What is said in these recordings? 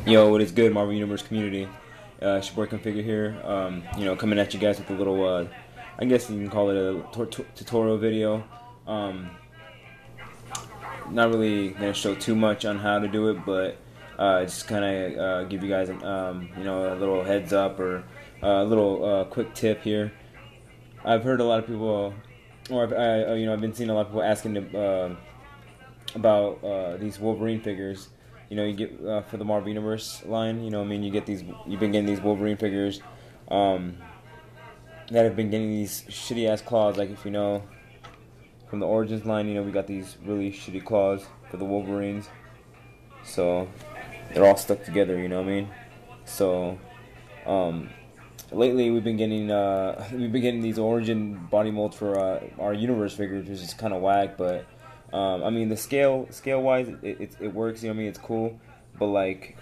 Yo, what is good, Marvel Universe community? It's your boy Configure here. Coming at you guys with a little, I guess you can call it a tutorial video. Not really gonna show too much on how to do it, but just kind of give you guys, a little heads up or a little quick tip here. I've heard a lot of people, or I've been seeing a lot of people asking about these Wolverine figures. You get for the Marvel Universe line. You get these. You've been getting these Wolverine figures that have been getting these shitty ass claws. Like if you know from the Origins line, we got these really shitty claws for the Wolverines. So they're all stuck together. You know what I mean? So lately we've been getting these Origin body molds for our Universe figures, which is kind of whack, but. The scale wise, it works. It's cool, but like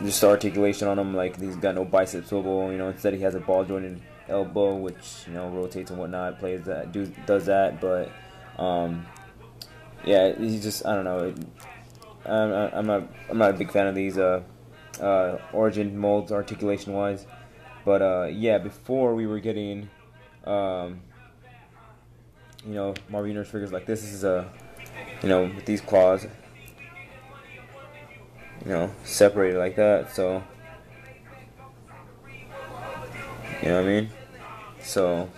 just the articulation on him, like he's got no bicep swivel. Instead he has a ball jointed elbow, which rotates and whatnot. Does that, but he's just I don't know. I'm not a big fan of these Origin molds articulation wise, but before we were getting Marvel Universe figures like this. This is a with these claws, separated like that, so, you know what I mean? So,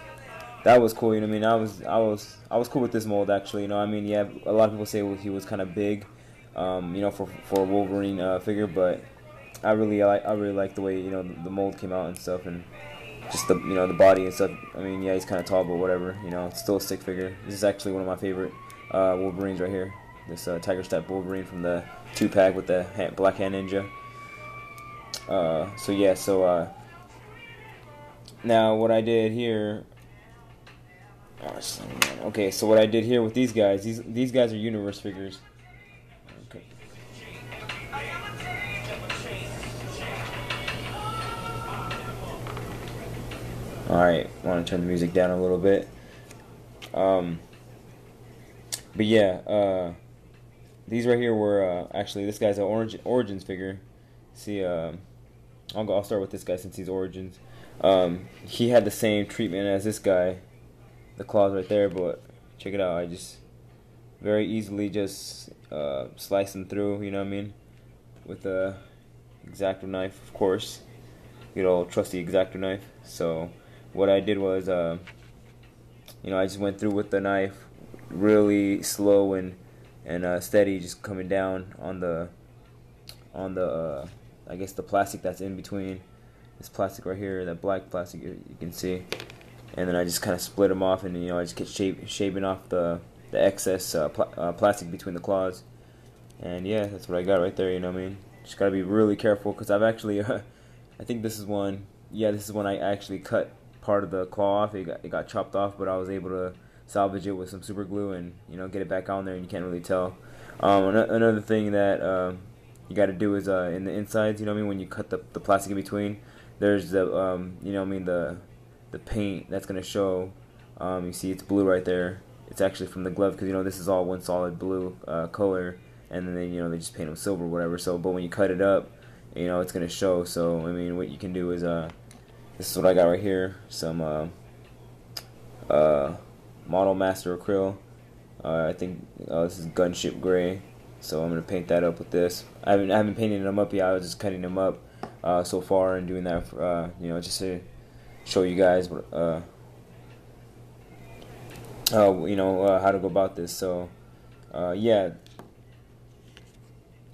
that was cool, I was cool with this mold, actually, a lot of people say he was kind of big, for a Wolverine figure, but I really like the way, the mold came out and stuff, and just the, the body and stuff. He's kind of tall, but whatever, it's still a stick figure. This is actually one of my favorite Wolverines right here. This Tiger Step Wolverine from the 2-pack with the Black Hand Ninja. Now what I did here. Okay, so what I did here with these guys. These guys are Universe figures. Okay. All right, I want to turn the music down a little bit. But yeah, these right here were actually, this guy's an Origins figure. See, I'll start with this guy since he's Origins. He had the same treatment as this guy, the claws right there. But check it out, I just very easily just slice them through. With a X-Acto knife, of course. Good old trusty X-Acto knife. So what I did was, I just went through with the knife. Really slow and steady, just coming down on the I guess the plastic that's in between this plastic right here, that black plastic you can see, and then I just kind of split them off, and I just get shaving off the excess plastic between the claws, and yeah, that's what I got right there. Just gotta be really careful, because I've actually I think this is one. Yeah, this is when I actually cut part of the claw off. It got chopped off, but I was able to salvage it with some super glue and get it back on there, and you can't really tell. Another thing that you got to do is in the insides, when you cut the plastic in between, there's the the paint that's gonna show. You see it's blue right there. It's actually from the glove, because this is all one solid blue color, and then they just paint them silver or whatever. So but when you cut it up, it's gonna show. So what you can do is this is what I got right here, some Model Master Acryl. I think this is Gunship Gray, so I'm gonna paint that up with this. I haven't painted them up yet. I was just cutting them up so far and doing that for, just to show you guys how to go about this. So yeah,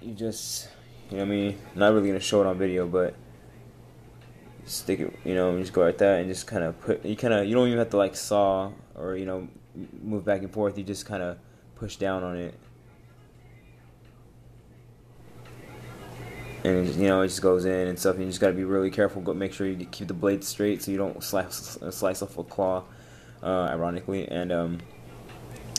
you just not really gonna show it on video, but stick it, just go like that and just kind of you don't even have to like saw or move back and forth. You just kind of push down on it, and it just goes in and stuff. And you just gotta be really careful. Make sure you keep the blade straight so you don't slice off a claw, ironically. And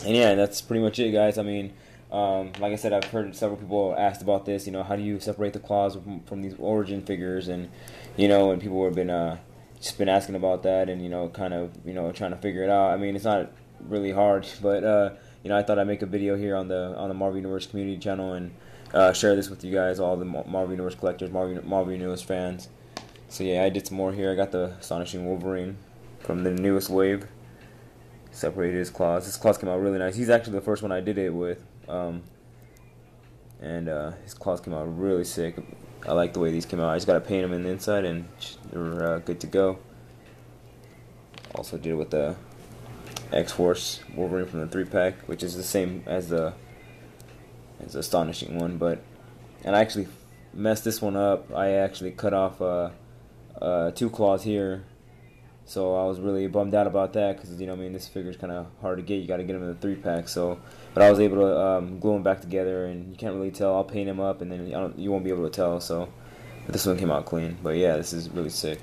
yeah, that's pretty much it, guys. Like I said, I've heard several people asked about this. How do you separate the claws from these Origin figures? And and people have been just been asking about that, and kind of trying to figure it out. It's not really hard, but I thought I'd make a video here on the Marvel Universe community channel and share this with you guys, all the Marvel Universe collectors, Marvel Universe fans. So yeah, I did some more here. I got the Astonishing Wolverine from the newest wave. Separated his claws. His claws came out really nice. He's actually the first one I did it with. And his claws came out really sick. I like the way these came out. I just gotta paint them in the inside and they're good to go. Also did it with the X-Force Wolverine from the 3-pack, which is the same as the Astonishing one, and I actually messed this one up. I actually cut off 2 claws here, so I was really bummed out about that because this figure's kind of hard to get. You got to get them in the 3-pack. So, but I was able to glue them back together, and you can't really tell. I'll paint them up, and then you won't be able to tell. So, but this one came out clean. But yeah, this is really sick.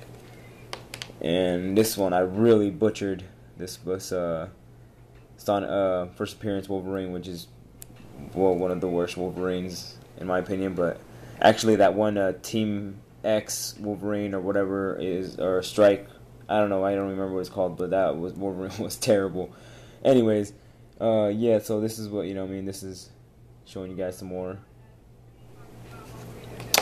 And this one I really butchered. This was first appearance Wolverine, which is one of the worst Wolverines in my opinion. But actually, that one Team X Wolverine or whatever or Strike. I don't know. I don't remember what it's called, but that was Wolverine was terrible. Anyways, yeah. So this is what This is showing you guys some more.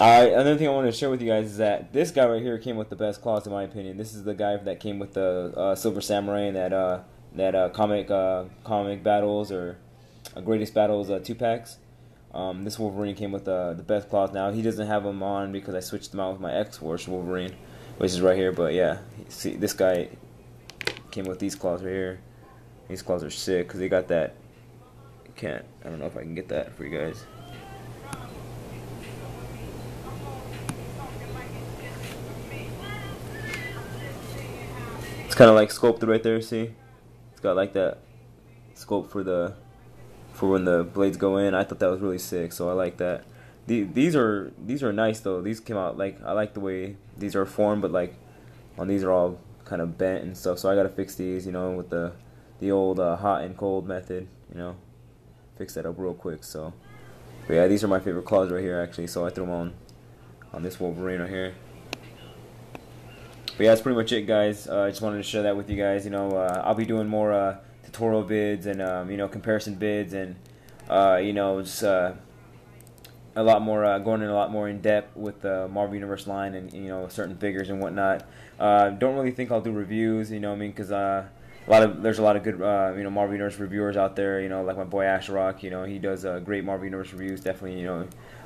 Another thing I wanted to share with you guys is that this guy right here came with the best claws in my opinion. This is the guy that came with the Silver Samurai and that comic battles or greatest battles 2-packs. This Wolverine came with the best claws. Now he doesn't have them on because I switched them out with my X-Force Wolverine, which is right here. But yeah, see, this guy came with these claws right here. These claws are sick because they got that. I don't know if I can get that for you guys. It's kind of like sculpted right there. See, it's got like that sculpt for when the blades go in. I thought that was really sick, so I like that. These are nice though. These came out I like the way these are formed, but on these are all kind of bent and stuff. So I gotta fix these, with the old hot and cold method. Fix that up real quick. So, but yeah, these are my favorite claws right here actually. So I threw them on this Wolverine right here. But yeah, that's pretty much it, guys. I just wanted to share that with you guys. I'll be doing more tutorial vids and comparison vids and just a lot more going in a lot more in depth with the Marvel Universe line and certain figures and whatnot. Don't really think I'll do reviews, because there's a lot of good Marvel Universe reviewers out there. Like my boy Asherock. He does great Marvel Universe reviews. Definitely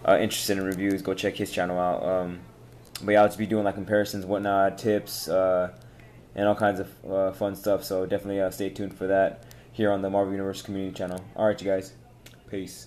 interested in reviews. Go check his channel out. But yeah, I'll just be doing comparisons, whatnot, tips, and all kinds of fun stuff. So definitely stay tuned for that here on the Marvel Universe community channel. Alright, you guys. Peace.